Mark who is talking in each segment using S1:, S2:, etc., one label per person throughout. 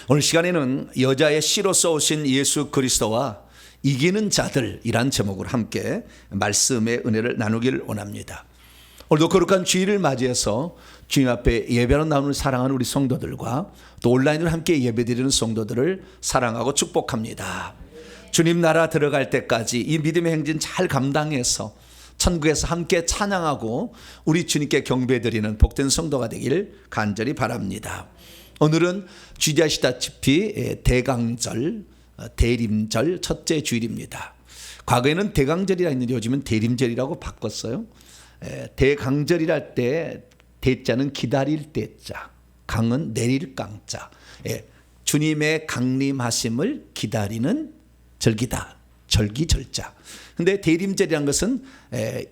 S1: 오늘 시간에는 여자의 씨로서 오신 예수 그리스도와 이기는 자들이란 제목으로 함께 말씀의 은혜를 나누기를 원합니다. 오늘도 거룩한 주일을 맞이해서 주님 앞에 예배로 나오는 사랑하는 우리 성도들과 또 온라인으로 함께 예배드리는 성도들을 사랑하고 축복합니다. 주님 나라 들어갈 때까지 이 믿음의 행진 잘 감당해서 천국에서 함께 찬양하고 우리 주님께 경배드리는 복된 성도가 되길 간절히 바랍니다. 오늘은 주지하시다시피 대강절, 대림절 첫째 주일입니다. 과거에는 대강절이라 했는데 요즘은 대림절이라고 바꿨어요. 대강절이라 할 때 대자는 기다릴 대자, 강은 내릴 강자. 주님의 강림하심을 기다리는 절기다. 절기절자. 근데 대림절이라는 것은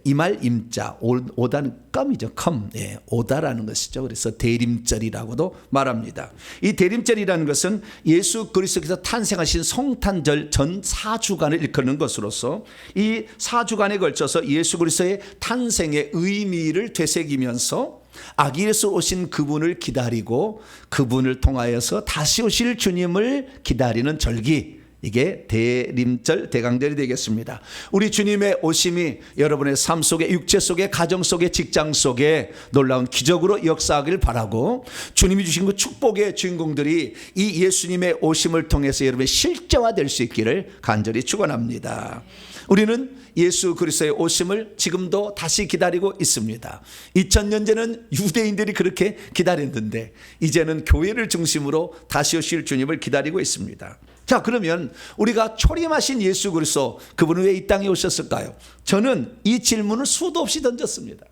S1: 이말 임자, 오다는 껌이죠. 컴. 오다라는 것이죠. 그래서 대림절이라고도 말합니다. 이 대림절이라는 것은 예수 그리스도께서 탄생하신 성탄절 전 4주간을 일컫는 것으로서 이 4주간에 걸쳐서 예수 그리스도의 탄생의 의미를 되새기면서 아기 예수 오신 그분을 기다리고 그분을 통하여서 다시 오실 주님을 기다리는 절기, 이게 대림절, 대강절이 되겠습니다. 우리 주님의 오심이 여러분의 삶 속에, 육체 속에, 가정 속에, 직장 속에 놀라운 기적으로 역사하길 바라고, 주님이 주신 그 축복의 주인공들이 이 예수님의 오심을 통해서 여러분의 실제화될 수 있기를 간절히 축원합니다. 우리는 예수 그리스도의 오심을 지금도 다시 기다리고 있습니다. 2000년 전에는 유대인들이 그렇게 기다렸는데 이제는 교회를 중심으로 다시 오실 주님을 기다리고 있습니다. 자, 그러면 우리가 초림하신 예수 그리스도, 그분은 왜 이 땅에 오셨을까요? 저는 이 질문을 수도 없이 던졌습니다.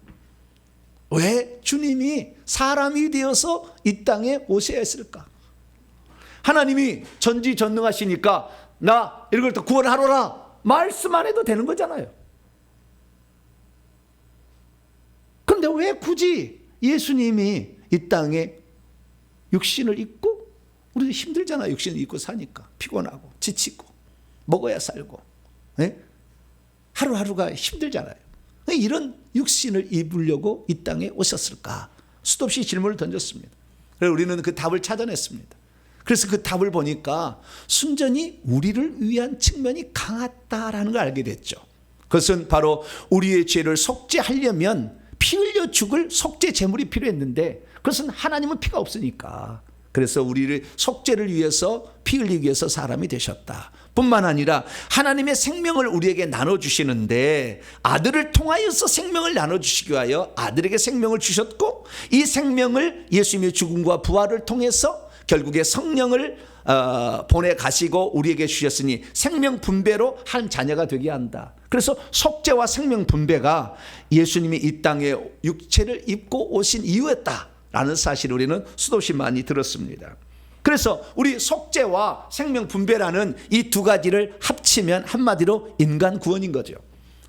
S1: 왜 주님이 사람이 되어서 이 땅에 오셔야 했을까? 하나님이 전지전능하시니까 나 이걸 또 구원하노라 말씀 안 해도 되는 거잖아요. 그런데 왜 굳이 예수님이 이 땅에 육신을 입고, 우리도 힘들잖아요. 육신을 입고 사니까 피곤하고 지치고 먹어야 살고, 하루하루가 힘들잖아요. 이런 육신을 입으려고 이 땅에 오셨을까? 수도 없이 질문을 던졌습니다. 그래서 우리는 그 답을 찾아냈습니다. 그래서 그 답을 보니까 순전히 우리를 위한 측면이 강하다라는 걸 알게 됐죠. 그것은 바로 우리의 죄를 속죄하려면 피 흘려 죽을 속죄 제물이 필요했는데, 그것은 하나님은 피가 없으니까, 그래서 우리를 속죄를 위해서 피 흘리기 위해서 사람이 되셨다. 뿐만 아니라 하나님의 생명을 우리에게 나눠주시는데 아들을 통하여서 생명을 나눠주시기 위하여 아들에게 생명을 주셨고, 이 생명을 예수님의 죽음과 부활을 통해서 결국에 성령을 보내 가시고 우리에게 주셨으니 생명 분배로 한 자녀가 되게 한다. 그래서 속죄와 생명 분배가 예수님이 이 땅에 육체를 입고 오신 이유였다라는 사실을 우리는 수도 없이 많이 들었습니다. 그래서 우리 속죄와 생명 분배라는 이 두 가지를 합치면 한마디로 인간 구원인 거죠.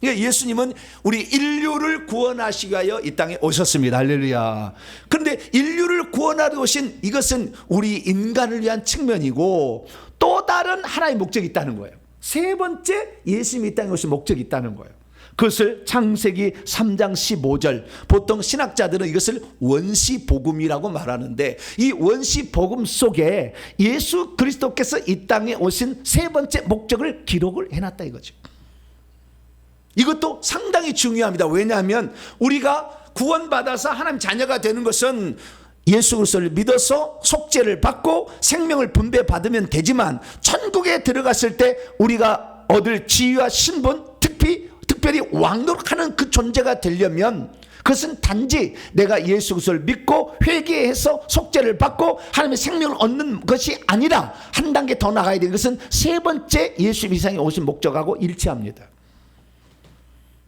S1: 예수님은 우리 인류를 구원하시기 위하여 이 땅에 오셨습니다. 할렐루야. 그런데 인류를 구원하러 오신 이것은 우리 인간을 위한 측면이고, 또 다른 하나의 목적이 있다는 거예요. 세 번째 예수님이 이 땅에 오신 목적이 있다는 거예요. 그것을 창세기 3장 15절, 보통 신학자들은 이것을 원시복음이라고 말하는데, 이 원시복음 속에 예수 그리스도께서 이 땅에 오신 세 번째 목적을 기록을 해놨다 이거죠. 이것도 상당히 중요합니다. 왜냐하면 우리가 구원받아서 하나님 자녀가 되는 것은 예수 그리스도를 믿어서 속죄를 받고 생명을 분배받으면 되지만, 천국에 들어갔을 때 우리가 얻을 지위와 신분, 특별히 왕노릇하는 그 존재가 되려면 그것은 단지 내가 예수 그리스도를 믿고 회개해서 속죄를 받고 하나님의 생명을 얻는 것이 아니라 한 단계 더 나가야 되는 것은 세 번째 예수님 이상에 오신 목적하고 일치합니다.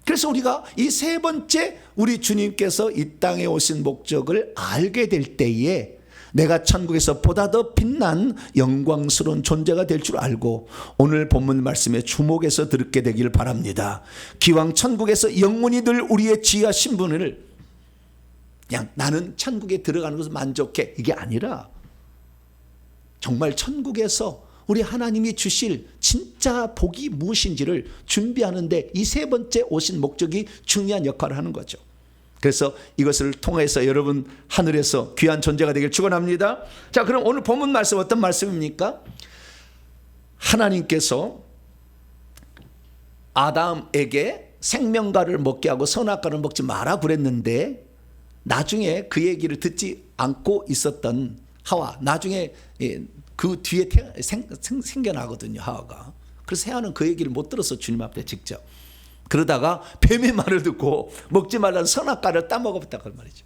S1: 그래서 우리가 이 세 번째 우리 주님께서 이 땅에 오신 목적을 알게 될 때에 내가 천국에서 보다 더 빛난 영광스러운 존재가 될 줄 알고 오늘 본문 말씀에 주목해서 듣게 되길 바랍니다. 기왕 천국에서 영원히 늘 우리의 지위와 신분을 그냥 나는 천국에 들어가는 것을 만족해, 이게 아니라 정말 천국에서 우리 하나님이 주실 진짜 복이 무엇인지를 준비하는데 이 세 번째 오신 목적이 중요한 역할을 하는 거죠. 그래서 이것을 통해서 여러분 하늘에서 귀한 존재가 되길 축원합니다. 자, 그럼 오늘 본문 말씀 어떤 말씀입니까? 하나님께서 아담에게 생명과를 먹게 하고 선악과를 먹지 마라 그랬는데 나중에 그 얘기를 듣지 않고 있었던 하와, 나중에 그 뒤에 생겨나거든요, 하와가. 그래서 해와는 그 얘기를 못 들어서 주님 앞에 직접. 그러다가 뱀의 말을 듣고 먹지 말라는 선악과를 따먹었다고 말이죠.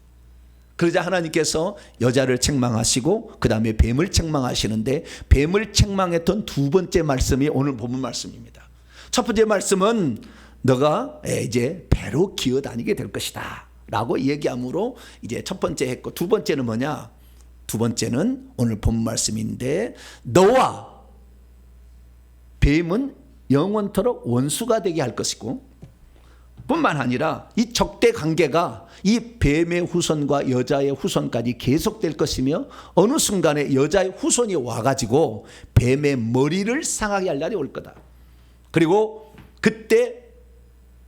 S1: 그러자 하나님께서 여자를 책망하시고 그 다음에 뱀을 책망하시는데, 뱀을 책망했던 두 번째 말씀이 오늘 본문 말씀입니다. 첫 번째 말씀은 너가 이제 배로 기어다니게 될 것이다 라고 얘기함으로 이제 첫 번째 했고, 두 번째는 뭐냐? 두 번째는 오늘 본문 말씀인데, 너와 뱀은 영원토록 원수가 되게 할 것이고, 뿐만 아니라 이 적대 관계가 이 뱀의 후손과 여자의 후손까지 계속될 것이며, 어느 순간에 여자의 후손이 와가지고 뱀의 머리를 상하게 할 날이 올 거다. 그리고 그때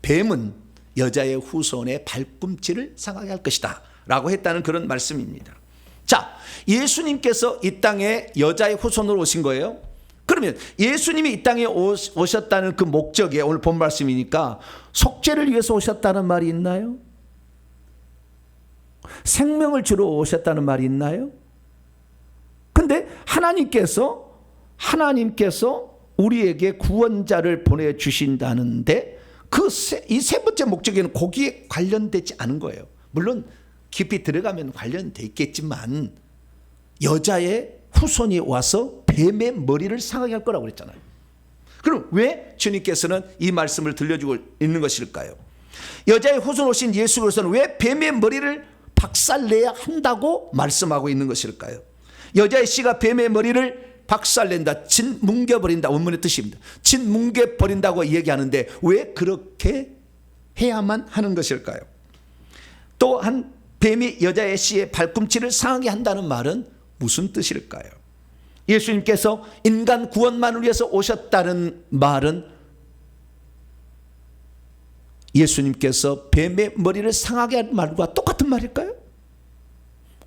S1: 뱀은 여자의 후손의 발꿈치를 상하게 할 것이다 라고 했다는 그런 말씀입니다. 자, 예수님께서 이 땅에 여자의 후손으로 오신 거예요. 그러면 예수님이 이 땅에 오셨다는 그 목적에 오늘 본 말씀이니까 속죄를 위해서 오셨다는 말이 있나요? 생명을 주러 오셨다는 말이 있나요? 근데 하나님께서 우리에게 구원자를 보내주신다는데 이 세 번째 목적에는 거기에 관련되지 않은 거예요. 물론 깊이 들어가면 관련돼 있겠지만 여자의 후손이 와서 뱀의 머리를 상하게 할 거라고 그랬잖아요. 그럼 왜 주님께서는 이 말씀을 들려주고 있는 것일까요? 여자의 후손 오신 예수 그리스도는 왜 뱀의 머리를 박살내야 한다고 말씀하고 있는 것일까요? 여자의 씨가 뱀의 머리를 박살낸다, 짓뭉개버린다, 원문의 뜻입니다. 짓뭉개버린다고 얘기하는데 왜 그렇게 해야만 하는 것일까요? 또한 뱀이 여자의 씨의 발꿈치를 상하게 한다는 말은 무슨 뜻일까요? 예수님께서 인간 구원만을 위해서 오셨다는 말은 예수님께서 뱀의 머리를 상하게 한 말과 똑같은 말일까요?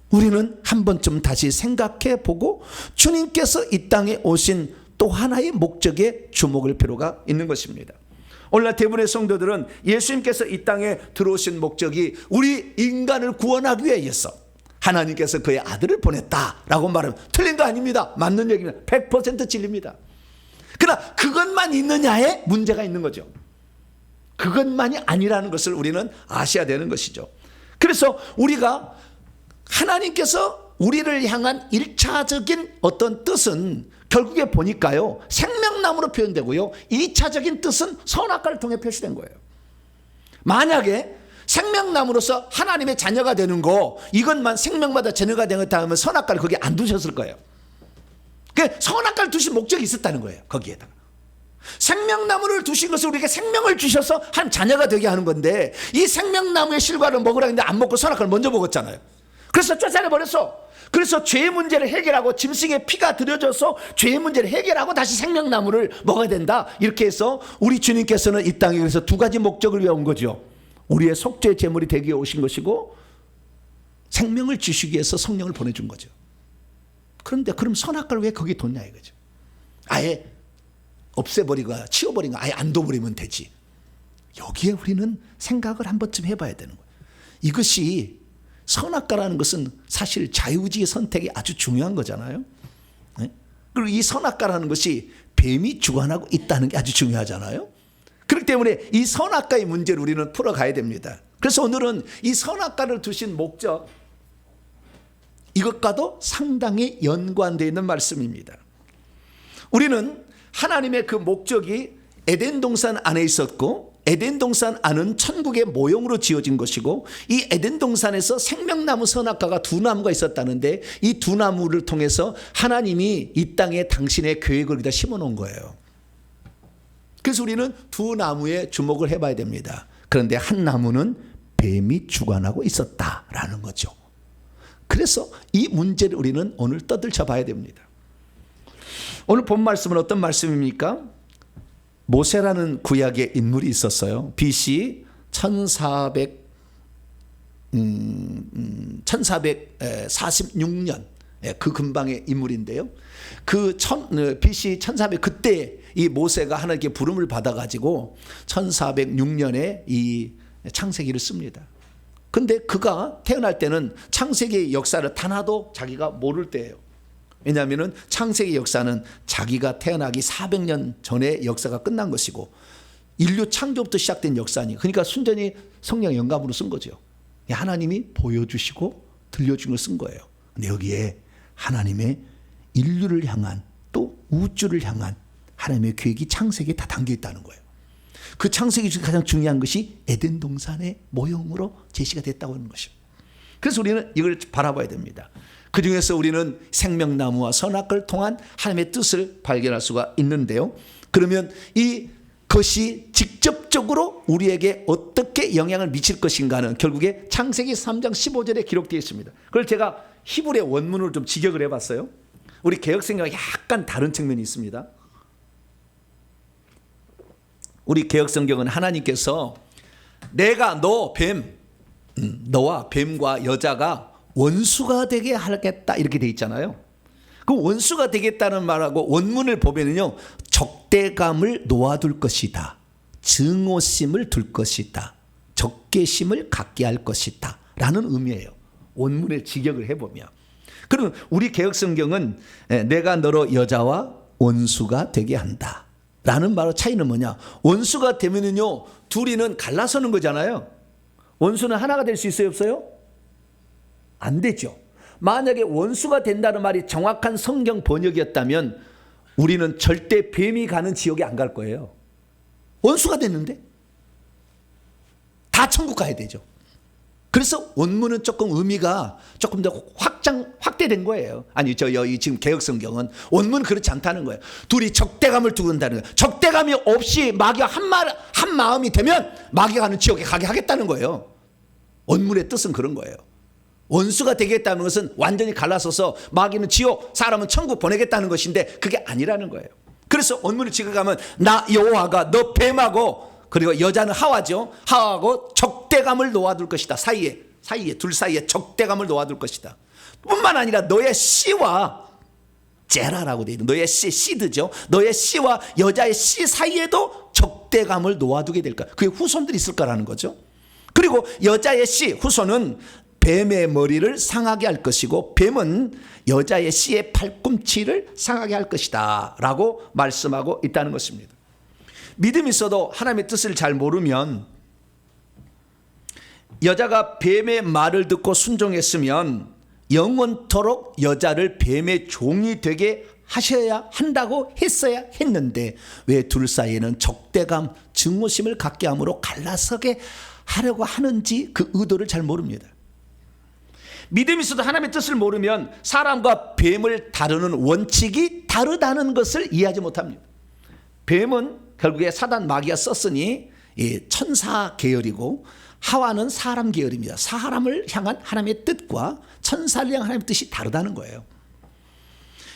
S1: 우리는 한 번쯤 다시 생각해 보고 주님께서 이 땅에 오신 또 하나의 목적에 주목할 필요가 있는 것입니다. 오늘날 대부분의 성도들은 예수님께서 이 땅에 들어오신 목적이 우리 인간을 구원하기 위해서 하나님께서 그의 아들을 보냈다라고 말하면 틀린 거 아닙니다. 맞는 얘기입니다. 100% 진리입니다. 그러나 그것만 있느냐에 문제가 있는 거죠. 그것만이 아니라는 것을 우리는 아셔야 되는 것이죠. 그래서 우리가 하나님께서 우리를 향한 1차적인 어떤 뜻은 결국에 보니까요, 생명나무로 표현되고요, 2차적인 뜻은 선악과를 통해 표시된 거예요. 만약에 생명나무로서 하나님의 자녀가 되는 거, 이것만 생명마다 자녀가 되었다 하면 선악과를 거기에 안 두셨을 거예요. 선악과를 두신 목적이 있었다는 거예요. 거기에다가 생명나무를 두신 것은 우리에게 생명을 주셔서 한 자녀가 되게 하는 건데, 이 생명나무의 실과를 먹으라 했는데 안 먹고 선악과를 먼저 먹었잖아요. 그래서 쫓아내버렸어. 그래서 죄의 문제를 해결하고 짐승의 피가 들여져서 죄의 문제를 해결하고 다시 생명나무를 먹어야 된다. 이렇게 해서 우리 주님께서는 이 땅에 그래서 두 가지 목적을 위해 온 거죠. 우리의 속죄 제물이 되기 위해 오신 것이고, 생명을 주시기 위해서 성령을 보내준 거죠. 그런데 그럼 선악과를 왜 거기 뒀냐 이거죠. 아예 없애버리고 치워버리고 아예 안 둬버리면 되지. 여기에 우리는 생각을 한 번쯤 해봐야 되는 거예요. 이것이 선악과라는 것은 사실 자유지의 선택이 아주 중요한 거잖아요. 네? 그리고 이 선악과라는 것이 뱀이 주관하고 있다는 게 아주 중요하잖아요. 그렇기 때문에 이 선악과의 문제를 우리는 풀어가야 됩니다. 그래서 오늘은 이 선악과를 두신 목적, 이것과도 상당히 연관되어 있는 말씀입니다. 우리는 하나님의 그 목적이 에덴 동산 안에 있었고, 에덴 동산 안은 천국의 모형으로 지어진 것이고, 이 에덴 동산에서 생명나무 선악과가 두 나무가 있었다는데, 이 두 나무를 통해서 하나님이 이 땅에 당신의 계획을 여기다 심어 놓은 거예요. 그래서 우리는 두 나무에 주목을 해봐야 됩니다. 그런데 한 나무는 뱀이 주관하고 있었다라는 거죠. 그래서 이 문제를 우리는 오늘 떠들쳐 봐야 됩니다. 오늘 본 말씀은 어떤 말씀입니까? 모세라는 구약의 인물이 있었어요. BC 1400 1446년 그 근방의 인물인데요. BC 1400 그때 이 모세가 하나님께 부름을 받아가지고 1406년에 이 창세기를 씁니다. 근데 그가 태어날 때는 창세기의 역사를 하나도 자기가 모를 때예요. 왜냐하면 창세기 역사는 자기가 태어나기 400년 전에 역사가 끝난 것이고 인류 창조부터 시작된 역사니, 그러니까 순전히 성령 영감으로 쓴 거죠. 하나님이 보여주시고 들려준 걸 쓴 거예요. 근데 여기에 하나님의 인류를 향한 또 우주를 향한 하나님의 계획이 창세기에 다 담겨 있다는 거예요. 그 창세기 중에 가장 중요한 것이 에덴 동산의 모형으로 제시가 됐다고 하는 것입니다. 그래서 우리는 이걸 바라봐야 됩니다. 그 중에서 우리는 생명나무와 선악과를 통한 하나님의 뜻을 발견할 수가 있는데요. 그러면 이것이 직접적으로 우리에게 어떻게 영향을 미칠 것인가는 결국에 창세기 3장 15절에 기록되어 있습니다. 그걸 제가 히브리의 원문으로 좀 직역을 해봤어요. 우리 개역성경과 약간 다른 측면이 있습니다. 우리 개역성경은 하나님께서 내가 너와 뱀과 여자가 원수가 되게 하겠다 이렇게 돼 있잖아요. 그 원수가 되겠다는 말하고 원문을 보면요, 적대감을 놓아둘 것이다, 증오심을 둘 것이다, 적개심을 갖게 할 것이다 라는 의미예요. 원문의 직역을 해보면. 그럼 우리 개역성경은 내가 너로 여자와 원수가 되게 한다 라는 말의 차이는 뭐냐? 원수가 되면은요, 둘이는 갈라서는 거잖아요. 원수는 하나가 될 수 있어요, 없어요? 안 되죠. 만약에 원수가 된다는 말이 정확한 성경 번역이었다면 우리는 절대 뱀이 가는 지역에 안 갈 거예요. 원수가 됐는데 다 천국 가야 되죠. 그래서 원문은 조금 의미가 조금 더 확대된 거예요. 아니, 지금 개역성경은 원문은 그렇지 않다는 거예요. 둘이 적대감을 두고 한다는 거예요. 적대감이 없이 마귀가 한 마음이 되면 마귀가 가는 지옥에 가게 하겠다는 거예요. 원문의 뜻은 그런 거예요. 원수가 되겠다는 것은 완전히 갈라서서 마귀는 지옥, 사람은 천국 보내겠다는 것인데 그게 아니라는 거예요. 그래서 원문을 지금 나 여호와가 너 뱀하고 그리고 여자는 하와죠. 하와하고 적대감을 놓아둘 것이다. 둘 사이에 적대감을 놓아둘 것이다. 뿐만 아니라 너의 씨와 제라라고 되어 있는 너의 시드죠. 너의 씨와 여자의 씨 사이에도 적대감을 놓아두게 될 거야. 그게 후손들이 있을 거라는 거죠. 그리고 여자의 씨, 후손은 뱀의 머리를 상하게 할 것이고 뱀은 여자의 씨의 팔꿈치를 상하게 할 것이다 라고 말씀하고 있다는 것입니다. 믿음이 있어도 하나님의 뜻을 잘 모르면, 여자가 뱀의 말을 듣고 순종했으면 영원토록 여자를 뱀의 종이 되게 하셔야 한다고 했어야 했는데 왜 둘 사이에는 적대감, 증오심을 갖게 함으로 갈라서게 하려고 하는지 그 의도를 잘 모릅니다. 믿음이 있어도 하나님의 뜻을 모르면 사람과 뱀을 다루는 원칙이 다르다는 것을 이해하지 못합니다. 뱀은 결국에 사단 마귀가 썼으니 천사 계열이고 하와는 사람 계열입니다. 사람을 향한 하나님의 뜻과 천사를 향한 하나님의 뜻이 다르다는 거예요.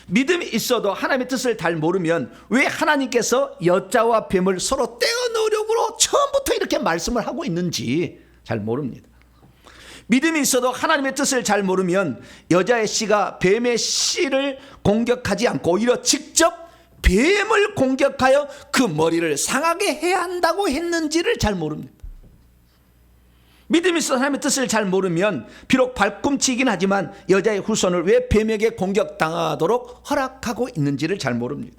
S1: 믿음이 있어도 하나님의 뜻을 잘 모르면 왜 하나님께서 여자와 뱀을 서로 떼어놓으려고 처음부터 이렇게 말씀을 하고 있는지 잘 모릅니다. 믿음이 있어도 하나님의 뜻을 잘 모르면 여자의 씨가 뱀의 씨를 공격하지 않고 오히려 직접 뱀을 공격하여 그 머리를 상하게 해야 한다고 했는지를 잘 모릅니다. 믿음이 있어서 하나님의 뜻을 잘 모르면 비록 발꿈치이긴 하지만 여자의 후손을 왜 뱀에게 공격당하도록 허락하고 있는지를 잘 모릅니다.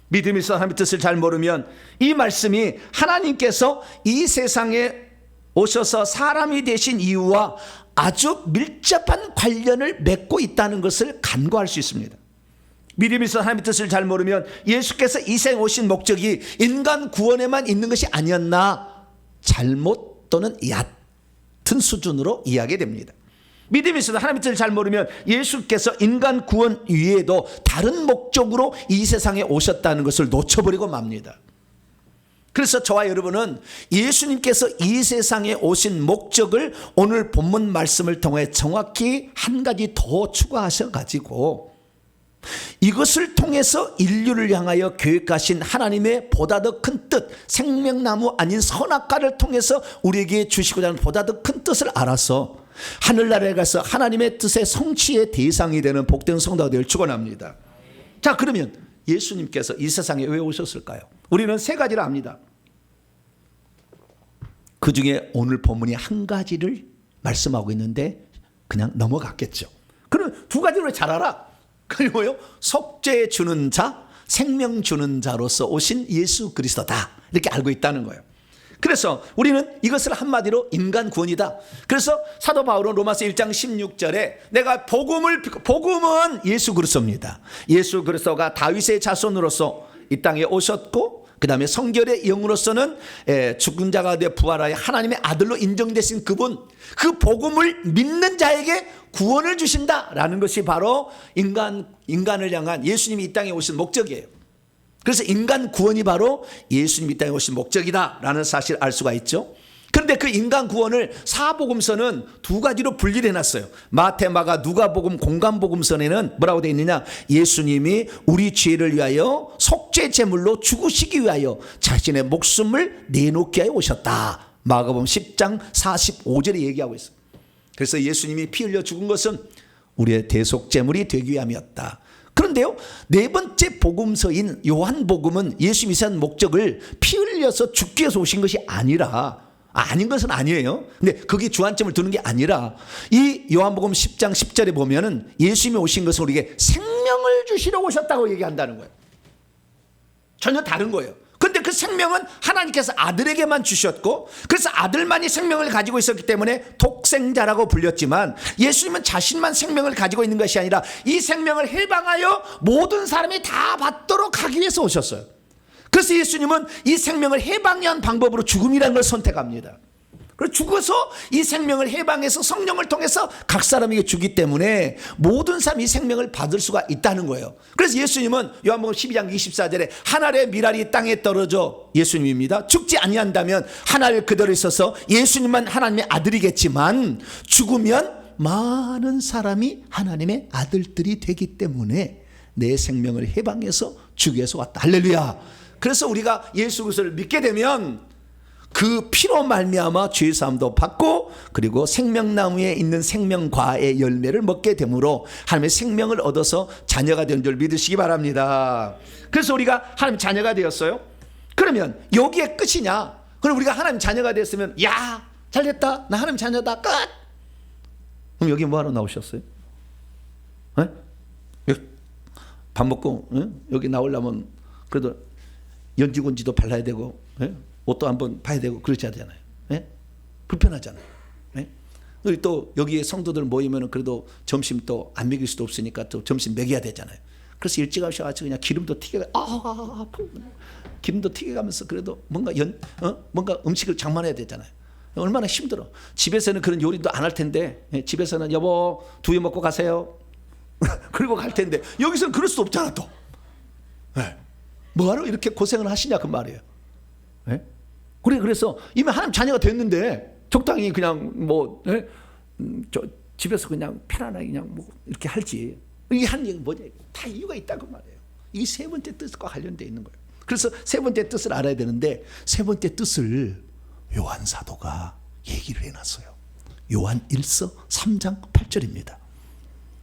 S1: 믿음이 있어서 하나님의 뜻을 잘 모르면 이 말씀이 하나님께서 이 세상에 오셔서 사람이 되신 이유와 아주 밀접한 관련을 맺고 있다는 것을 간과할 수 있습니다. 믿음이 있어 하나님의 뜻을 잘 모르면 예수께서 이 세상에 오신 목적이 인간 구원에만 있는 것이 아니었나 잘못 또는 얕은 수준으로 이해하게 됩니다. 믿음이 있어도 하나님의 뜻을 잘 모르면 예수께서 인간 구원 위에도 다른 목적으로 이 세상에 오셨다는 것을 놓쳐버리고 맙니다. 그래서 저와 여러분은 예수님께서 이 세상에 오신 목적을 오늘 본문 말씀을 통해 정확히 한 가지 더 추가하셔가지고 이것을 통해서 인류를 향하여 계획하신 하나님의 보다 더 큰 뜻, 생명나무 아닌 선악과를 통해서 우리에게 주시고자 하는 보다 더 큰 뜻을 알아서 하늘나라에 가서 하나님의 뜻의 성취의 대상이 되는 복된 성도가 되길 축원합니다. 자, 그러면 예수님께서 이 세상에 왜 오셨을까요? 우리는 세 가지를 압니다. 그 중에 오늘 본문이 한 가지를 말씀하고 있는데 그냥 넘어갔겠죠. 그럼 두 가지를 잘 알아. 그게 뭐예요? 속죄 주는 자, 생명 주는 자로서 오신 예수 그리스도다. 이렇게 알고 있다는 거예요. 그래서 우리는 이것을 한마디로 인간 구원이다. 그래서 사도 바울은 로마서 1장 16절에 내가 복음은 예수 그리스도입니다. 예수 그리스도가 다윗의 자손으로서 이 땅에 오셨고 그 다음에 성결의 영으로서는 죽은 자가 되어 부활하여 하나님의 아들로 인정되신 그분, 그 복음을 믿는 자에게 구원을 주신다라는 것이 바로 인간을 향한 예수님이 이 땅에 오신 목적이에요. 그래서 인간 구원이 바로 예수님이 이 땅에 오신 목적이다라는 사실을 알 수가 있죠. 그런데 그 인간 구원을 사복음서는 두 가지로 분리를 해놨어요. 마태, 마가, 누가복음, 공간복음서에는 뭐라고 되어 있느냐? 예수님이 우리 죄를 위하여 속죄 제물로 죽으시기 위하여 자신의 목숨을 내놓기 위하여 오셨다. 마가복음 10장 45절에 얘기하고 있어요. 그래서 예수님이 피 흘려 죽은 것은 우리의 대속제물이 되기 위함이었다. 그런데요, 네 번째 복음서인 요한복음은 예수님이 산 목적을 피 흘려서 죽기 위해서 오신 것이 아닌 것은 아니에요. 근데 그게 주안점을 두는 게 아니라 이 요한복음 10장 10절에 보면은 예수님이 오신 것은 우리에게 생명을 주시러 오셨다고 얘기한다는 거예요. 전혀 다른 거예요. 근데 그 생명은 하나님께서 아들에게만 주셨고 그래서 아들만이 생명을 가지고 있었기 때문에 독생자라고 불렸지만 예수님은 자신만 생명을 가지고 있는 것이 아니라 이 생명을 해방하여 모든 사람이 다 받도록 하기 위해서 오셨어요. 그래서 예수님은 이 생명을 해방한 방법으로 죽음이라는 걸 선택합니다. 그래서 죽어서 이 생명을 해방해서 성령을 통해서 각 사람에게 주기 때문에 모든 사람이 이 생명을 받을 수가 있다는 거예요. 그래서 예수님은 요한복음 12장 24절에 한 알의 밀알이 땅에 떨어져 예수님입니다. 죽지 아니한다면 한 알 그대로 있어서 예수님만 하나님의 아들이겠지만 죽으면 많은 사람이 하나님의 아들들이 되기 때문에 내 생명을 해방해서 주기 위해서 왔다. 할렐루야. 그래서 우리가 예수 그리스도를 믿게 되면 그 피로 말미암아 죄 사함도 받고 그리고 생명나무에 있는 생명과의 열매를 먹게 되므로 하나님의 생명을 얻어서 자녀가 된 줄 믿으시기 바랍니다. 그래서 우리가 하나님 자녀가 되었어요. 그러면 여기에 끝이냐? 그럼 우리가 하나님 자녀가 됐으면 야 잘됐다 나 하나님 자녀다 끝. 그럼 여기 뭐하러 나오셨어요? 밥 먹고 여기 나오려면 그래도 연지곤지도 발라야 되고 옷도 한번 봐야 되고 그렇지 않잖아요. 불편하잖아요. 우리 또 여기에 성도들 모이면 그래도 점심 또 안 먹일 수도 없으니까 또 점심 먹여야 되잖아요. 그래서 일찍 오셔가지고 그냥 기름도 튀겨 기름도 튀겨가면서 그래도 뭔가 뭔가 음식을 장만해야 되잖아요. 얼마나 힘들어. 집에서는 그런 요리도 안 할 텐데 집에서는 여보 두유 먹고 가세요. 그리고 갈 텐데 여기서는 그럴 수 없잖아 또. 뭐하러 이렇게 고생을 하시냐 그 말이에요. 그래서 이미 하나님 자녀가 됐는데 적당히 그냥 저 집에서 그냥 편안하게 그냥 뭐 이렇게 할지. 이게 하는 얘기는 뭐냐? 다 이유가 있다고 말이에요. 이게 세 번째 뜻과 관련되어 있는 거예요. 그래서 세 번째 뜻을 알아야 되는데 세 번째 뜻을 요한 사도가 얘기를 해놨어요. 요한 1서 3장 8절입니다.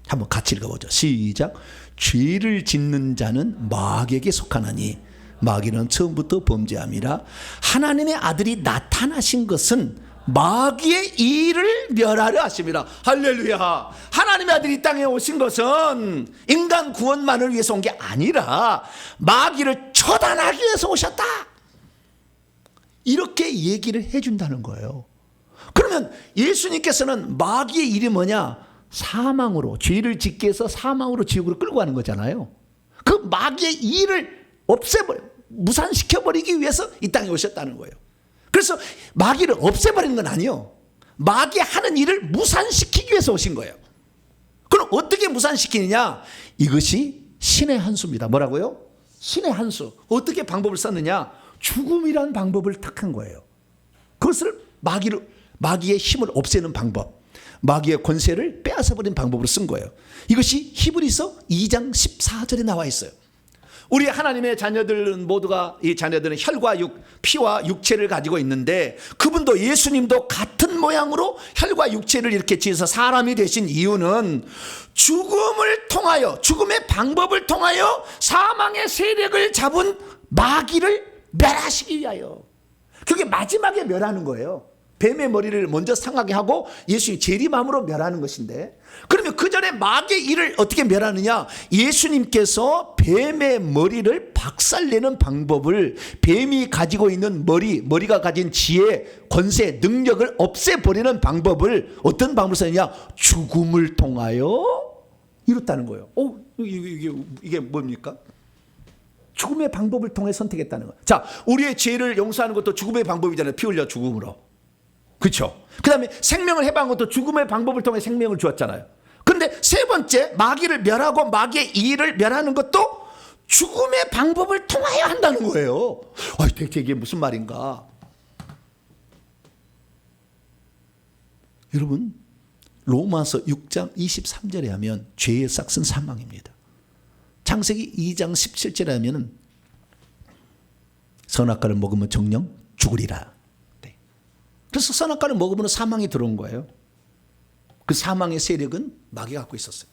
S1: 한번 같이 읽어보죠. 시작. 죄를 짓는 자는 마귀에게 속하나니 마귀는 처음부터 범죄함이라 하나님의 아들이 나타나신 것은 마귀의 일을 멸하려 하심이라. 할렐루야. 하나님의 아들이 이 땅에 오신 것은 인간 구원만을 위해서 온 게 아니라 마귀를 처단하기 위해서 오셨다. 이렇게 얘기를 해준다는 거예요. 그러면 예수님께서는 마귀의 일이 뭐냐? 사망으로, 죄를 짓게 해서 사망으로 지옥으로 끌고 가는 거잖아요. 그 마귀의 일을 무산시켜버리기 위해서 이 땅에 오셨다는 거예요. 그래서 마귀를 없애버리는 건 아니에요. 마귀 하는 일을 무산시키기 위해서 오신 거예요. 그럼 어떻게 무산시키느냐? 이것이 신의 한 수입니다. 뭐라고요? 신의 한 수. 어떻게 방법을 썼느냐? 죽음이라는 방법을 택한 거예요. 그것을 마귀의 힘을 없애는 방법. 마귀의 권세를 빼앗아버린 방법으로 쓴 거예요. 이것이 히브리서 2장 14절에 나와 있어요. 우리 하나님의 자녀들은 모두가, 이 자녀들은 혈과 피와 육체를 가지고 있는데, 그분도 예수님도 같은 모양으로 혈과 육체를 이렇게 지어서 사람이 되신 이유는 죽음을 통하여, 죽음의 방법을 통하여 사망의 세력을 잡은 마귀를 멸하시기 위하여. 그게 마지막에 멸하는 거예요. 뱀의 머리를 먼저 상하게 하고 예수님이 재림함으로 멸하는 것인데, 그러면 그 전에 마귀의 일을 어떻게 멸하느냐? 예수님께서 뱀의 머리를 박살내는 방법을, 뱀이 가지고 있는 머리가 가진 지혜, 권세, 능력을 없애버리는 방법을 어떤 방법으로 썼느냐? 죽음을 통하여 이뤘다는 거예요. 이게 뭡니까? 죽음의 방법을 통해 선택했다는 거예요. 자, 우리의 죄를 용서하는 것도 죽음의 방법이잖아요. 피 흘려 죽음으로. 그렇죠? 그 다음에 생명을 해방한 것도 죽음의 방법을 통해 생명을 주었잖아요. 그런데 세 번째, 마귀를 멸하고 마귀의 일을 멸하는 것도 죽음의 방법을 통하여 한다는 거예요. 대체 이게 무슨 말인가? 여러분, 로마서 6장 23절에 하면 죄의 삭은 사망입니다. 창세기 2장 17절에 하면 선악과를 먹으면 정령 죽으리라. 그래서 선악과를 먹으면 사망이 들어온 거예요. 그 사망의 세력은 마귀가 갖고 있었어요.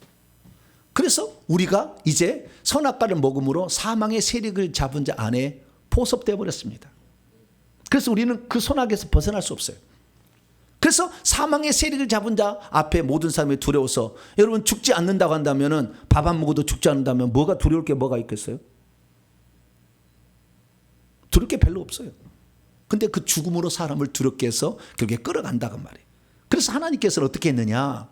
S1: 그래서 우리가 이제 선악과를 먹음으로 사망의 세력을 잡은 자 안에 포섭되어 버렸습니다. 그래서 우리는 그 손아귀에서 벗어날 수 없어요. 그래서 사망의 세력을 잡은 자 앞에 모든 사람이 두려워서, 여러분 죽지 않는다고 한다면, 밥 안 먹어도 죽지 않는다면 뭐가 두려울 게 뭐가 있겠어요? 두려울 게 별로 없어요. 근데 그 죽음으로 사람을 두렵게 해서 결국에 끌어간다고 말이에요. 그래서 하나님께서는 어떻게 했느냐?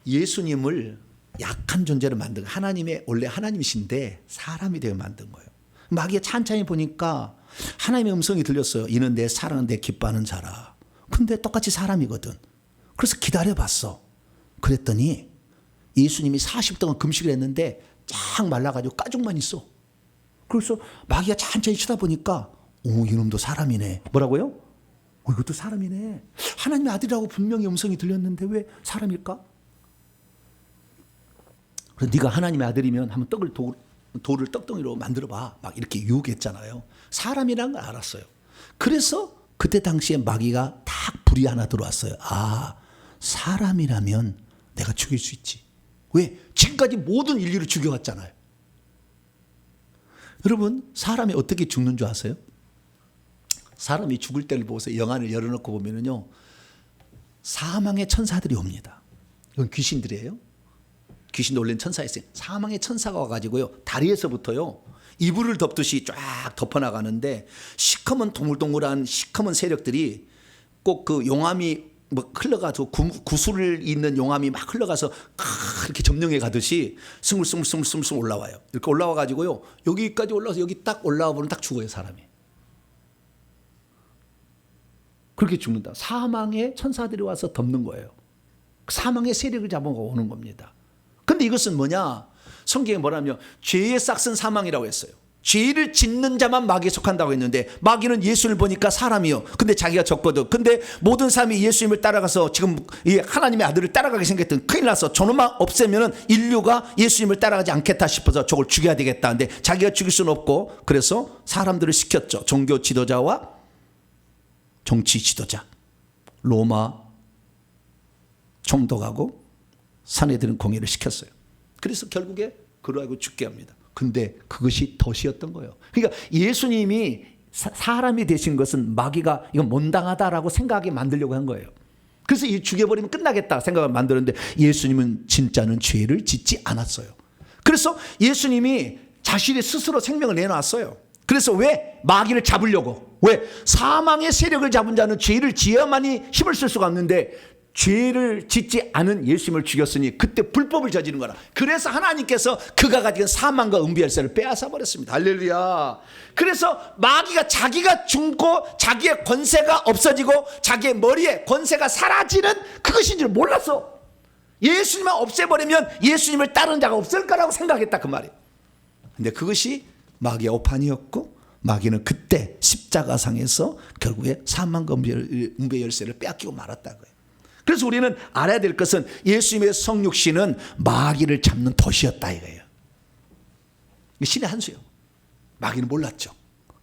S1: 예수님을 약한 존재로 만든, 하나님의 원래 하나님이신데 사람이 되어 만든 거예요. 마귀가 찬찬히 보니까 하나님의 음성이 들렸어요. 이는 내 사랑하는, 내 기뻐하는 자라. 근데 똑같이 사람이거든. 그래서 기다려봤어. 그랬더니 예수님이 40 동안 금식을 했는데 쫙 말라가지고 가죽만 있어. 그래서 마귀가 찬찬히 쳐다보니까 이놈도 사람이네. 뭐라고요? 이것도 사람이네. 하나님의 아들이라고 분명히 음성이 들렸는데 왜 사람일까? 그래서 네가 하나님의 아들이면 한번 돌을 떡덩이로 만들어봐. 막 이렇게 유혹했잖아요. 사람이라는 걸 알았어요. 그래서 그때 당시에 마귀가 딱 불이 하나 들어왔어요. 사람이라면 내가 죽일 수 있지. 왜? 지금까지 모든 인류를 죽여왔잖아요. 여러분, 사람이 어떻게 죽는 줄 아세요? 사람이 죽을 때를 보고서 영안을 열어놓고 보면은요, 사망의 천사들이 옵니다. 이건 귀신들이에요. 귀신 놀란 천사가 있어요. 사망의 천사가 와가지고요, 다리에서부터요, 이불을 덮듯이 쫙 덮어나가는데, 시커먼 동글동글한 시커먼 세력들이 꼭 그 용암이 뭐 흘러가서 구슬을 있는 용암이 막 흘러가서 이렇게 점령해 가듯이 스물스물 올라와요. 이렇게 올라와가지고요, 여기까지 올라와서 여기 딱 올라와 보면 딱 죽어요, 사람이. 그렇게 죽는다. 사망의 천사들이 와서 덮는 거예요. 사망의 세력을 잡아오고 오는 겁니다. 근데 이것은 뭐냐? 성경에 뭐라면 죄의 싹은 사망이라고 했어요. 죄를 짓는 자만 마귀에 속한다고 했는데, 마귀는 예수를 보니까 사람이요. 근데 자기가 적거든. 근데 모든 사람이 예수님을 따라가서 지금 하나님의 아들을 따라가게 생겼던, 큰일 났어. 저놈만 없애면은 인류가 예수님을 따라가지 않겠다 싶어서 저걸 죽여야 되겠다. 근데 자기가 죽일 수는 없고, 그래서 사람들을 시켰죠. 종교 지도자와 정치 지도자, 로마 총독하고 사내들은 공회를 시켰어요. 그래서 결국에 그러하고 죽게 합니다. 근데 그것이 덫이었던 거예요. 그러니까 예수님이 사람이 되신 것은 마귀가 이건 못당하다라고 생각하게 만들려고 한 거예요. 그래서 이 죽여버리면 끝나겠다 생각을 만들었는데, 예수님은 진짜는 죄를 짓지 않았어요. 그래서 예수님이 자신의 스스로 생명을 내놨어요. 그래서 왜? 마귀를 잡으려고. 왜? 사망의 세력을 잡은 자는 죄를 지어야만이 힘을 쓸 수가 없는데, 죄를 짓지 않은 예수님을 죽였으니 그때 불법을 저지른 거라. 그래서 하나님께서 그가 가진 사망과 은비열쇠를 빼앗아 버렸습니다. 할렐루야. 그래서 마귀가 자기가 죽고 자기의 권세가 없어지고 자기의 머리에 권세가 사라지는 그것인 줄 몰랐어. 예수님만 없애버리면 예수님을 따르는 자가 없을 거라고 생각했다, 그 말이에요. 근데 그것이 마귀의 오판이었고, 마귀는 그때 십자가상에서 결국에 사망과 은비의 열쇠를 빼앗기고 말았다 거예요. 그래서 우리는 알아야 될 것은 예수님의 성육신은 마귀를 잡는 덫이었다 이거예요. 신의 한 수요. 마귀는 몰랐죠.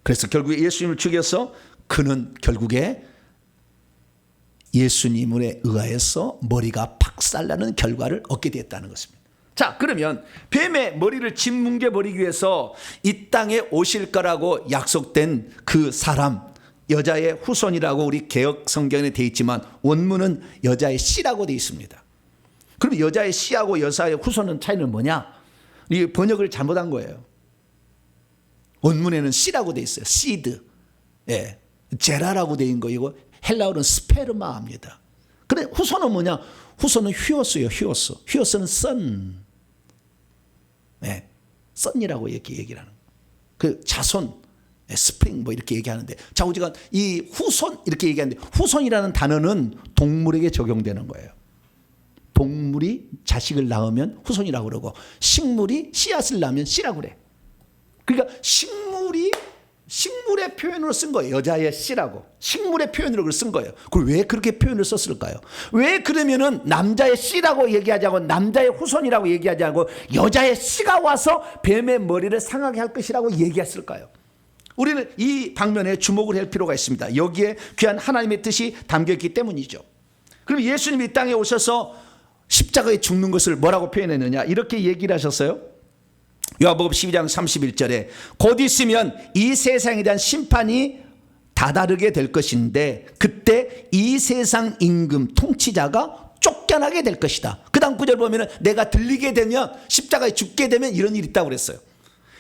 S1: 그래서 결국에 예수님을 죽여서 그는 결국에 예수님에 의하여서 머리가 박살나는 결과를 얻게 되었다는 것입니다. 자, 그러면 뱀의 머리를 짓뭉개 버리기 위해서 이 땅에 오실 거라고 약속된 그 사람, 여자의 후손이라고 우리 개역 성경에 되어 있지만 원문은 여자의 씨라고 되어 있습니다. 그럼 여자의 씨하고 여자의 후손은 차이는 뭐냐? 이 번역을 잘못한 거예요. 원문에는 씨라고 되어 있어요. 시드. 예. 제라라고 되어 있는 거이고 헬라어는 스페르마입니다. 그래 후손은 뭐냐? 후손은 휴오스예요. 휴오스. 휴오스는 선. 네. 선이라고 이렇게 얘기를 하는 거예요. 그 자손, 스프링 뭐 이렇게 얘기하는데 자우지간 이 후손 이렇게 얘기하는데 후손이라는 단어는 동물에게 적용되는 거예요. 동물이 자식을 낳으면 후손이라고 그러고 식물이 씨앗을 낳으면 씨라고 그래. 그러니까 식물의 표현으로 쓴 거예요. 여자의 씨라고. 식물의 표현으로 쓴 거예요. 그걸 왜 그렇게 표현을 썼을까요? 왜 그러면은 남자의 씨라고 얘기하지 않고 남자의 후손이라고 얘기하지 않고 여자의 씨가 와서 뱀의 머리를 상하게 할 것이라고 얘기했을까요? 우리는 이 방면에 주목을 할 필요가 있습니다. 여기에 귀한 하나님의 뜻이 담겨있기 때문이죠. 그럼 예수님이 이 땅에 오셔서 십자가에 죽는 것을 뭐라고 표현했느냐? 이렇게 얘기를 하셨어요. 요한복음 12장 31절에 곧 있으면 이 세상에 대한 심판이 다다르게 될 것인데 그때 이 세상 임금 통치자가 쫓겨나게 될 것이다. 그 다음 구절 보면 내가 들리게 되면 십자가에 죽게 되면 이런 일이 있다고 그랬어요.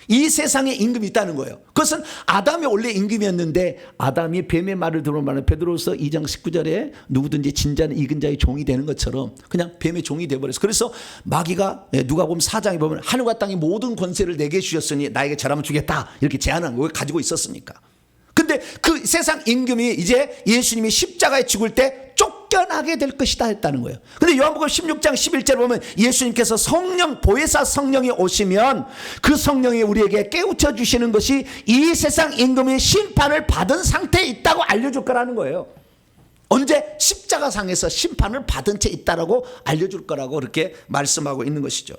S1: 이 세상에 임금이 있다는 거예요. 그것은 아담이 원래 임금이었는데 아담이 뱀의 말을 들으면 베드로서 2장 19절에 누구든지 진자는 익은 자의 종이 되는 것처럼 그냥 뱀의 종이 되어버렸어요. 그래서 마귀가 누가복음 4장에 보면 하늘과 땅의 모든 권세를 내게 주셨으니 나에게 절하면 주겠다 이렇게 제안한 걸 가지고 있었으니까. 근데 그 세상 임금이 이제 예수님이 십자가에 죽을 때 쫓겨나게 될 것이다 했다는 거예요. 근데 요한복음 16장 11절 보면 예수님께서 성령, 보혜사 성령이 오시면 그 성령이 우리에게 깨우쳐 주시는 것이 이 세상 임금의 심판을 받은 상태에 있다고 알려줄 거라는 거예요. 언제? 십자가상에서 심판을 받은 채 있다라고 알려줄 거라고 그렇게 말씀하고 있는 것이죠.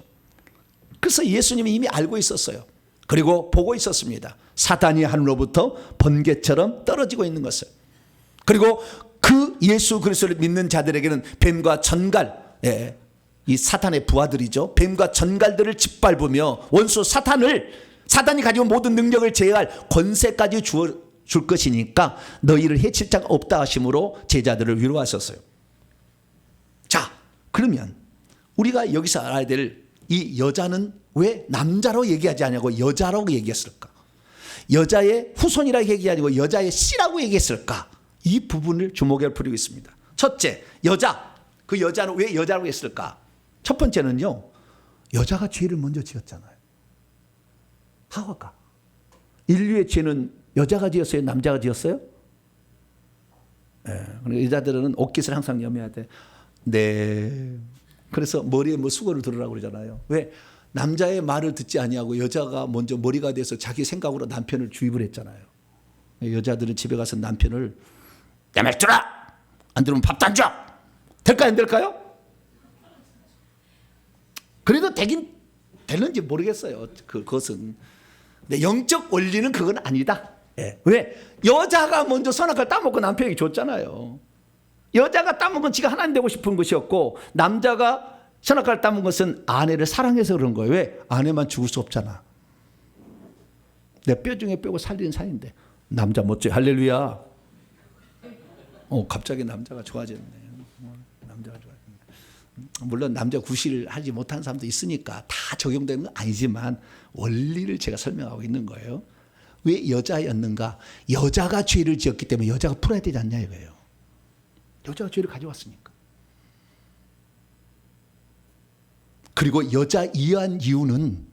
S1: 그래서 예수님이 이미 알고 있었어요. 그리고 보고 있었습니다. 사단이 하늘로부터 번개처럼 떨어지고 있는 것을. 그리고 그 예수 그리스도를 믿는 자들에게는 뱀과 전갈, 이 사탄의 부하들이죠. 뱀과 전갈들을 짓밟으며 원수 사단이 가지고 모든 능력을 제어할 권세까지 줄 것이니까 너희를 해칠 자가 없다 하심으로 제자들을 위로하셨어요. 자, 그러면 우리가 여기서 알아야 될 이 여자는 왜 남자로 얘기하지 않냐고 여자라고 얘기했을까? 여자의 후손이라고 얘기하지 않고 여자의 씨라고 얘기했을까? 이 부분을 주목할 필요가 있습니다. 첫째, 여자. 그 여자는 왜 여자라고 했을까? 첫 번째는요, 여자가 죄를 먼저 지었잖아요. 하와가. 인류의 죄는 여자가 지었어요? 남자가 지었어요? 여자들은 옷깃을 항상 염해야 돼. 네. 그래서 머리에 뭐 수건을 두르라고 그러잖아요. 왜? 남자의 말을 듣지 아니하고 여자가 먼저 머리가 돼서 자기 생각으로 남편을 주입을 했잖아요. 여자들은 집에 가서 남편을 내 말 들어! 안 들으면 밥도 안 줘! 될까요? 안 될까요? 그래도 되긴 되는지 모르겠어요. 그것은. 근데 영적 원리는 그건 아니다. 왜? 여자가 먼저 선악과를 따먹고 남편에게 줬잖아요. 여자가 따먹은 건 지가 하나님 되고 싶은 것이었고 남자가 선악과를 따먹은 것은 아내를 사랑해서 그런 거예요. 왜? 아내만 죽을 수 없잖아. 내 뼈 중에 뼈고 살리는 사이인데 남자 멋져. 할렐루야. 갑자기 남자가 좋아졌네. 남자가 좋아졌네. 물론 남자 구실을 하지 못하는 사람도 있으니까 다 적용되는 건 아니지만 원리를 제가 설명하고 있는 거예요. 왜 여자였는가? 여자가 죄를 지었기 때문에 여자가 풀어야 되지 않냐 이거예요. 여자가 죄를 가져왔으니까. 그리고 여자 이해한 이유는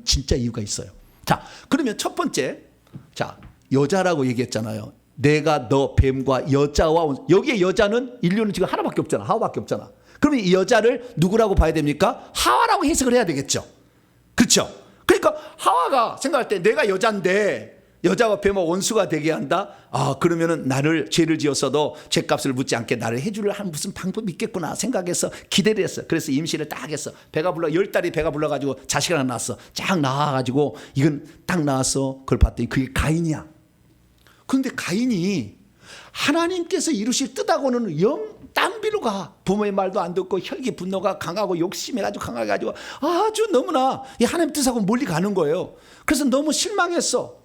S1: 진짜 이유가 있어요. 자, 그러면 첫 번째, 자, 여자라고 얘기했잖아요. 내가 너 뱀과 여자와 여기에 여자는 인류는 지금 하나밖에 없잖아. 하와밖에 없잖아. 그러면 이 여자를 누구라고 봐야 됩니까? 하와라고 해석을 해야 되겠죠. 그렇죠? 그러니까 하와가 생각할 때 내가 여자인데 여자와 뱀과 원수가 되게 한다? 아, 그러면은 나를 죄를 지었어도 죄값을 묻지 않게 나를 해줄 한 무슨 방법이 있겠구나 생각해서 기대를 했어. 그래서 임신을 딱 했어. 배가 불러, 10달이 배가 불러가지고 자식을 하나 낳았어. 쫙 낳아가지고 이건 딱 낳았어. 그걸 봤더니 그게 가인이야. 그런데 가인이 하나님께서 이루실 뜻하고는 영 딴비로 가. 부모의 말도 안 듣고 혈기 분노가 강하고 욕심해가지고 강해가지고 아주 너무나 이 하나님 뜻하고 멀리 가는 거예요. 그래서 너무 실망했어.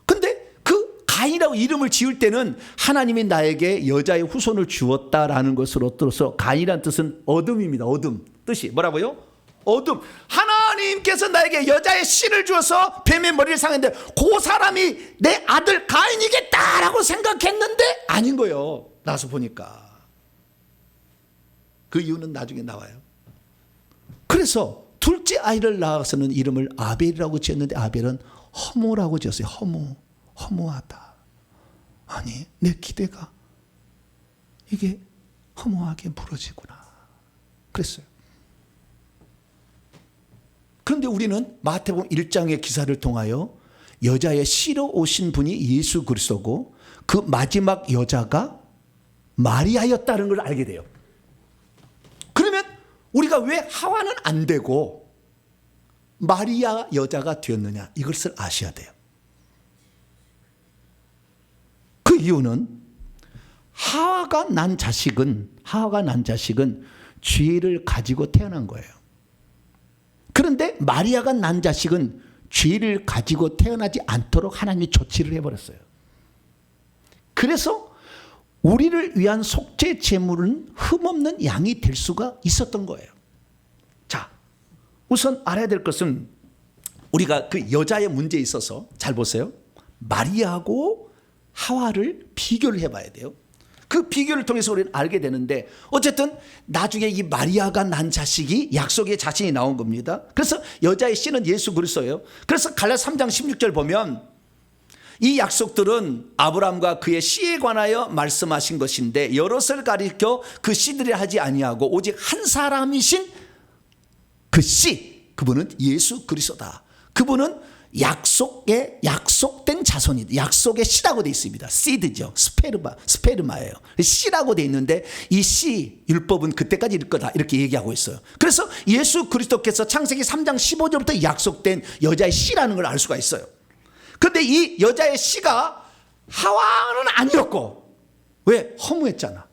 S1: 근데 그 가인이라고 이름을 지을 때는 하나님이 나에게 여자의 후손을 주었다라는 것으로 들어서 가인이라는 뜻은 어둠입니다. 어둠. 뜻이 뭐라고요? 어둠. 하나님께서 나에게 여자의 씨를 주어서 뱀의 머리를 상했는데 그 사람이 내 아들 가인이겠다라고 생각했는데 아닌 거예요. 나서 보니까. 그 이유는 나중에 나와요. 그래서 둘째 아이를 낳아서는 이름을 아벨이라고 지었는데 아벨은 허무라고 지었어요. 허무하다. 아니, 내 기대가 이게 허무하게 무너지구나. 그랬어요. 그런데 우리는 마태복음 1장의 기사를 통하여 여자의 씨로 오신 분이 예수 그리스도고 그 마지막 여자가 마리아였다는 걸 알게 돼요. 그러면 우리가 왜 하와는 안 되고 마리아 여자가 되었느냐, 이것을 아셔야 돼요. 그 이유는 하와가 난 자식은 죄를 가지고 태어난 거예요. 그런데 마리아가 난 자식은 죄를 가지고 태어나지 않도록 하나님이 조치를 해버렸어요. 그래서 우리를 위한 속죄 제물은 흠없는 양이 될 수가 있었던 거예요. 자, 우선 알아야 될 것은 우리가 그 여자의 문제에 있어서 잘 보세요. 마리아하고 하와를 비교를 해봐야 돼요. 그 비교를 통해서 우리는 알게 되는데 어쨌든 나중에 이 마리아가 난 자식이 약속의 자신이 나온 겁니다. 그래서 여자의 씨는 예수 그리스도예요. 그래서 갈라디아 3장 16절 보면 이 약속들은 아브라함과 그의 씨에 관하여 말씀하신 것인데 여럿을 가리켜 그 씨들이 하지 아니하고 오직 한 사람이신 그 씨, 그분은 예수 그리스도다. 그분은 약속된 자손이다. 약속의 씨라고 되어 있습니다. 씨드죠. 스페르마예요. 씨라고 되어 있는데 이 씨 율법은 그때까지 일 거다 이렇게 얘기하고 있어요. 그래서 예수 그리스도께서 창세기 3장 15절부터 약속된 여자의 씨라는 걸 알 수가 있어요. 그런데 이 여자의 씨가 하와는 아니었고, 왜? 허무했잖아.